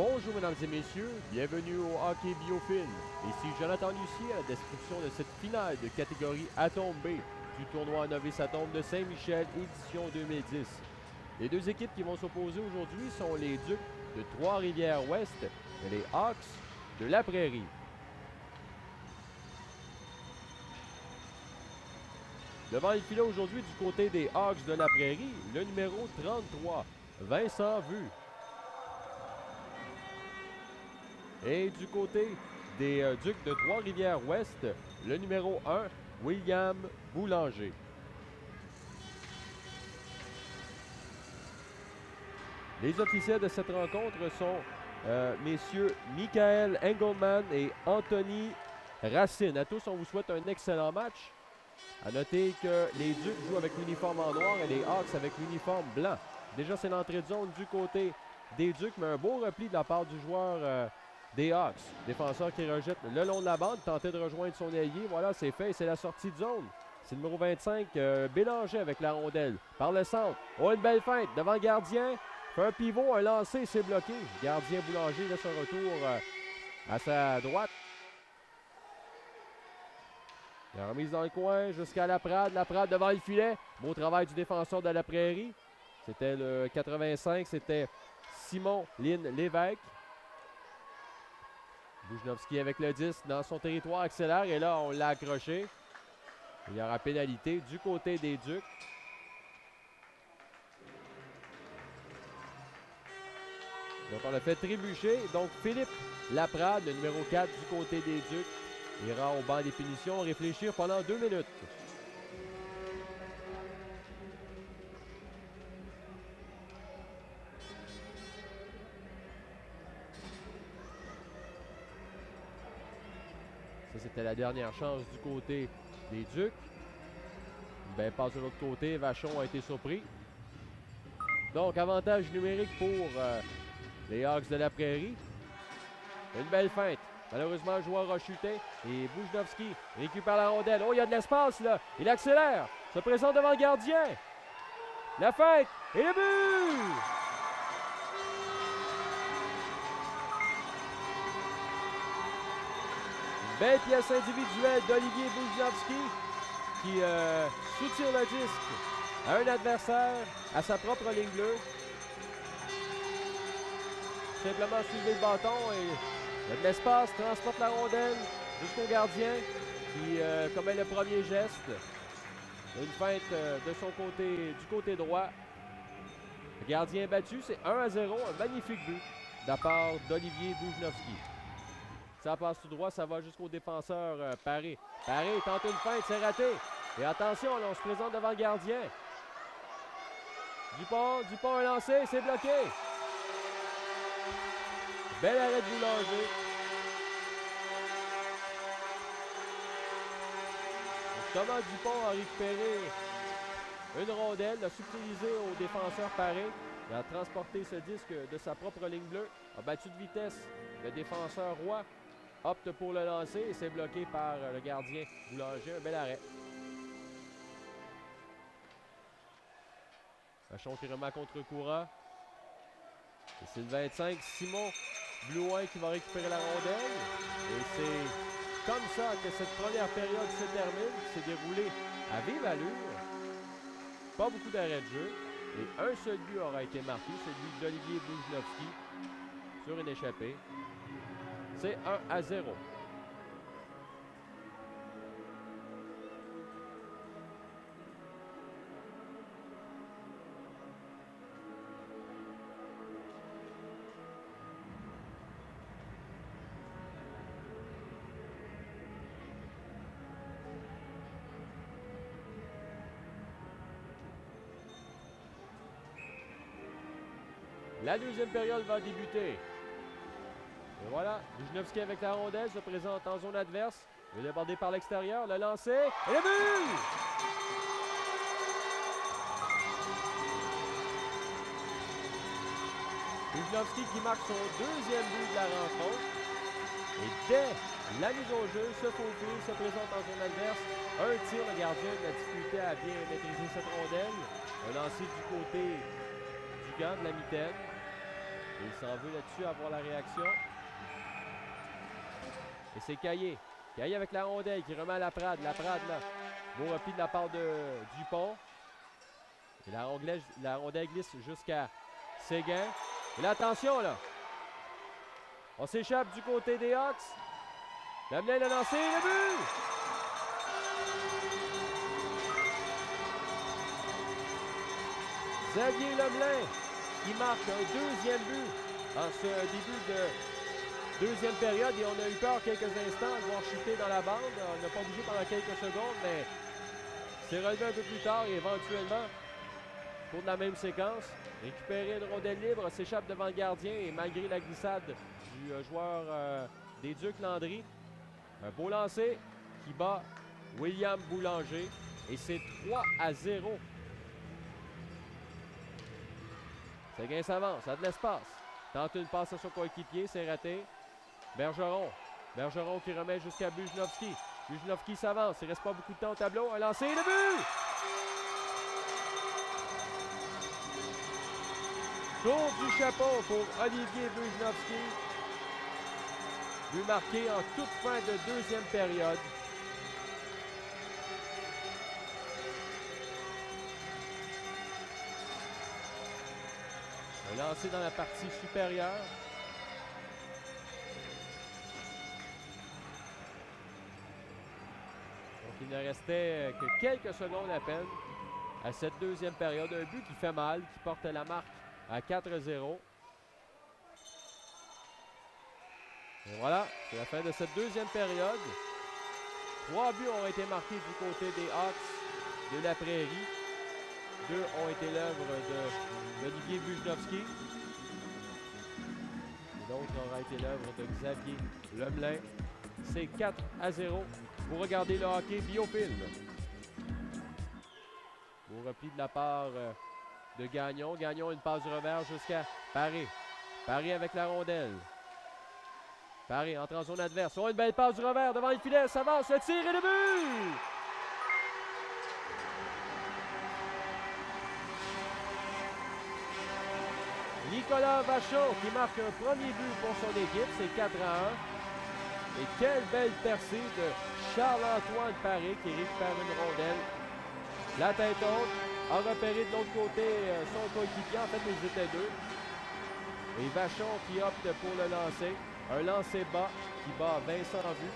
Bonjour mesdames et messieurs, bienvenue au Hockey Biofilm. Ici Jonathan Lucier à la description de cette finale de catégorie Atome B du tournoi Novice Atome de Saint-Michel édition 2010. Les deux équipes qui vont s'opposer aujourd'hui sont les Ducs de Trois-Rivières-Ouest et les Hawks de la Prairie. Devant le filet aujourd'hui du côté des Hawks de la Prairie, le numéro 33, Vincent Vu. Et du côté des Ducs de Trois-Rivières-Ouest, le numéro 1, William Boulanger. Les officiels de cette rencontre sont messieurs Michael Engelman et Anthony Racine. À tous, on vous souhaite un excellent match. À noter que les Ducs jouent avec l'uniforme en noir et les Hawks avec l'uniforme blanc. Déjà, c'est l'entrée de zone du côté des Ducs, mais un beau repli de la part du joueur des Hawks. Défenseur qui rejette le long de la bande, tentait de rejoindre son allié. Voilà, c'est fait, c'est la sortie de zone. C'est le numéro 25, Bélanger avec la rondelle. Par le centre. Oh, une belle feinte devant le gardien. Fait un pivot, un lancer, c'est bloqué. Gardien Boulanger laisse un retour à sa droite. La remise dans le coin jusqu'à Laprade. Laprade devant le filet. Beau travail du défenseur de la Prairie. C'était le 85, c'était Simon Lynn Lévesque. Bouchnovski avec le 10 dans son territoire accélère et là on l'a accroché. Il y aura pénalité du côté des Ducs. Donc on a fait trébucher. Donc Philippe Laprade, le numéro 4 du côté des Ducs, ira au banc des punitions réfléchir pendant 2 minutes. Ça, c'était la dernière chance du côté des Ducs. Une belle passe de l'autre côté. Vachon a été surpris. Donc, avantage numérique pour les Hawks de la Prairie. Une belle feinte. Malheureusement, le joueur a chuté. Et Bouchnovski récupère la rondelle. Oh, il y a de l'espace, là. Il accélère. Se présente devant le gardien. La feinte. Et le but! Belle pièce individuelle d'Olivier Bouchnovski qui soutire le disque à un adversaire, à sa propre ligne bleue. Simplement suivre le bâton et il y a de l'espace, transporte la rondelle jusqu'au gardien qui commet le premier geste. Une feinte de son côté, du côté droit. Le gardien battu, c'est 1-0, un magnifique but de la part d'Olivier Bouchnovski. Ça passe tout droit, ça va jusqu'au défenseur Paré. Paré tente une feinte, c'est raté. Et attention, là, on se présente devant le gardien. Dupont a lancé, c'est bloqué. Bel arrêt de Boulanger. Thomas Dupont a récupéré une rondelle, l'a subtilisé au défenseur Paré. Il a transporté ce disque de sa propre ligne bleue. A battu de vitesse le défenseur Roy. Opte pour le lancer et c'est bloqué par le gardien Boulanger. Un bel arrêt. Vachon qui remet à contre-courant. Et c'est le 25, Simon Blouin qui va récupérer la rondelle. Et c'est comme ça que cette première période se termine. C'est déroulé à vive allure. Pas beaucoup d'arrêts de jeu. Et un seul but aura été marqué, celui d'Olivier Bouchnovski sur une échappée. C'est 1-0. La deuxième période va débuter. Et voilà, Bouchnovski avec la rondelle se présente en zone adverse. Il est débordé par l'extérieur, le lancer et le but! Bouchnovski qui marque son deuxième but de la rencontre. Et dès la mise au jeu, se faufile, se présente en zone adverse. Un tir, le gardien de la difficulté à bien maîtriser cette rondelle. Un lancer du côté du gant de la mitaine. Et il s'en veut là-dessus avoir la réaction. Et c'est Caillé. Caillé avec la rondelle qui remet à Laprade. Laprade, là. Beau repli de la part de Dupont. Et la rondelle glisse jusqu'à Séguin. Et là, attention, là. On s'échappe du côté des Hawks. Lemelin l'a lancé. Le but! Xavier Lemelin qui marque un deuxième but en ce début de deuxième période. Et on a eu peur quelques instants de voir chuter dans la bande. On n'a pas bougé pendant quelques secondes, mais c'est relevé un peu plus tard et éventuellement, pour de la même séquence, récupérer une rondelle libre, s'échappe devant le gardien et malgré la glissade du joueur des Ducs Landry, un beau lancer qui bat William Boulanger et c'est 3-0. Séguin s'avance, ça a de l'espace. Tente une passe à son coéquipier, c'est raté. Bergeron qui remet jusqu'à Bujnovski. Bujnovski s'avance, il ne reste pas beaucoup de temps au tableau. Un lancer, le but! Tour du chapeau pour Olivier Bujnovski. But marqué en toute fin de deuxième période. Un lancé dans la partie supérieure. Donc il ne restait que quelques secondes à peine à cette deuxième période. Un but qui fait mal, qui porte la marque à 4-0. Et voilà, c'est la fin de cette deuxième période. 3 buts ont été marqués du côté des Hawks de la Prairie. 2 ont été l'œuvre d'Olivier Bujnovski. Et l'autre aura été l'œuvre de Xavier Lemelin. C'est 4-0. Vous regardez le hockey Biofilm. Au repli de la part de Gagnon. Gagnon, une passe du revers jusqu'à Paré. Paré avec la rondelle. Paré entre en zone adverse. Oh, une belle passe du revers devant le filet. Ça avance, le tir et le but! Nicolas Vachon qui marque un premier but pour son équipe. C'est 4-1. Et quelle belle percée de Charles-Antoine Paré qui récupère une rondelle. La tête haute, a repéré de l'autre côté son coéquipier. En fait, ils étaient deux. Et Vachon qui opte pour le lancer. Un lancer bas qui bat Vincent Vu.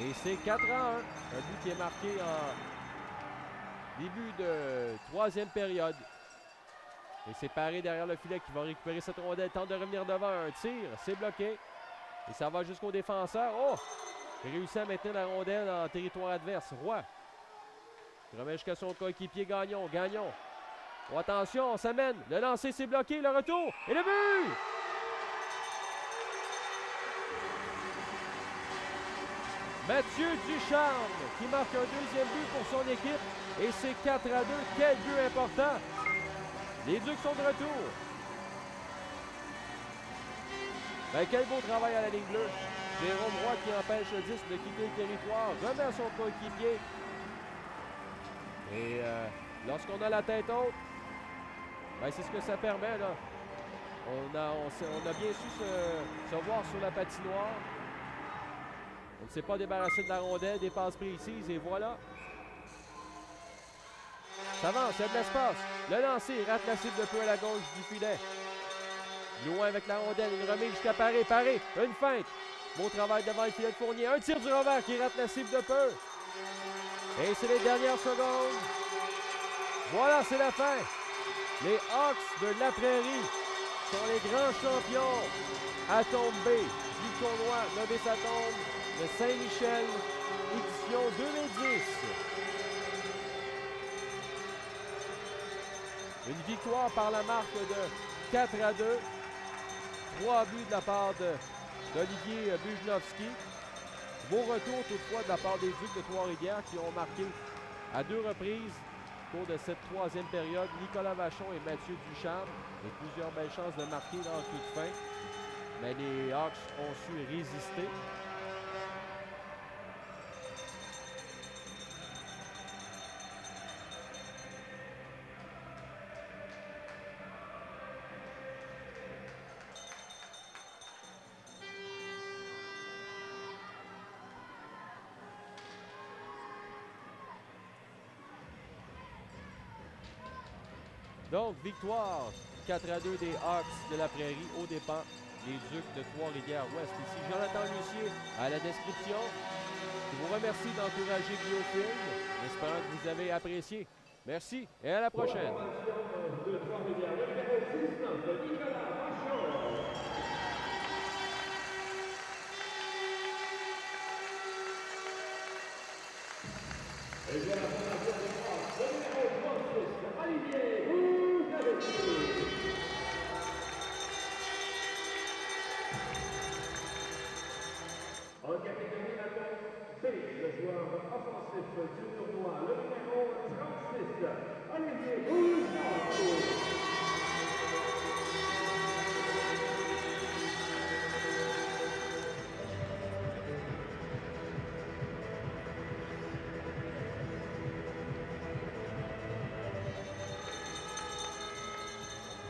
Et c'est 4-1. Un but qui est marqué en début de troisième période. Et c'est Paré derrière le filet qui va récupérer cette rondelle. Tente de revenir devant. Un tir, c'est bloqué. Et ça va jusqu'au défenseur. Oh! Il réussit à maintenir la rondelle en territoire adverse. Roy. Il remet jusqu'à son coéquipier Gagnon. Gagnon. Oh, attention, on s'amène. Le lancer, c'est bloqué. Le retour. Et le but! Mathieu Ducharme qui marque un deuxième but pour son équipe. Et c'est 4-2. Quel but important! Les Ducs sont de retour. Ben, quel beau travail à la ligne bleue. Jérôme Roy qui empêche le 10 de quitter le territoire. Remet à son coéquipier. Et lorsqu'on a la tête haute, ben, c'est ce que ça permet, là. On a bien su se voir sur la patinoire. On ne s'est pas débarrassé de la rondelle, des passes précises, et voilà. Ça avance, il y a de l'espace. Le lancer rate la cible de peu à la gauche du filet. Loin avec la rondelle, une remise jusqu'à Paré. Paré, une feinte. Beau travail devant le filet de Fournier. Un tir du revers qui rate la cible de peu. Et c'est les dernières secondes. Voilà, c'est la fin. Les Hawks de la Prairie sont les grands champions à tomber du tournoi Novice à tombe de Saint-Michel, édition 2010. Une victoire par la marque de 4-2. 3 buts de la part d'Olivier Bujnovski. Beau retour toutefois de la part des Ducs de Trois-Rivières qui ont marqué à 2 reprises au cours de cette troisième période. Nicolas Vachon et Mathieu Ducharme. Et plusieurs belles chances de marquer dans toute fin. Mais les Hawks ont su résister. Donc, victoire 4-2 des Hawks de la Prairie aux dépens des Ducs de Trois-Rivières-Ouest. Ici Jonathan Lucier à la description. Je vous remercie d'encourager Biofilm, en espérant que vous avez apprécié. Merci et à la prochaine. En catégorie B, le joueur offensif du tournoi, le numéro 36, Olivier Rougeau.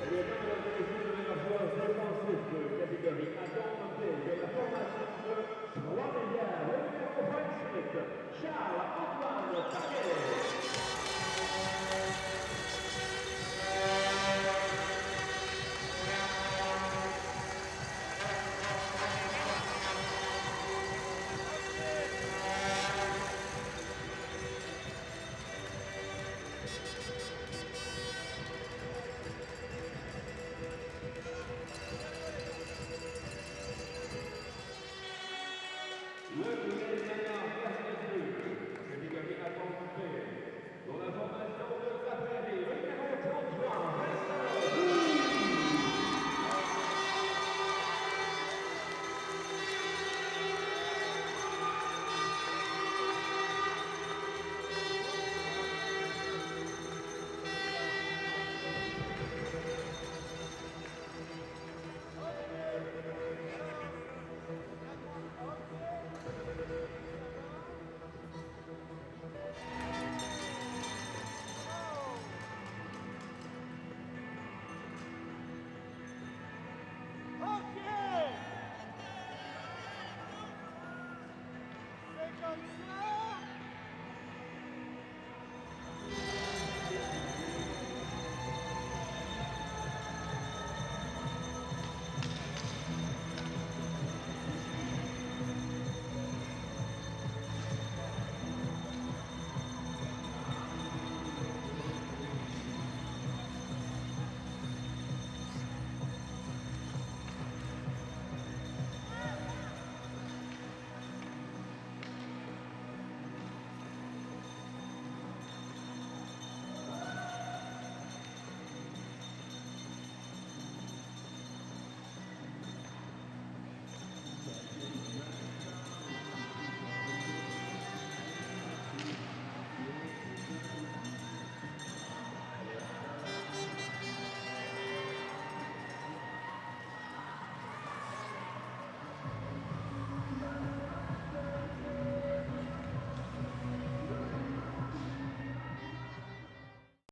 Et le numéro 18, le joueur défensif de catégorie A de la formation de Trois-Rivières, le numéro 28, Charles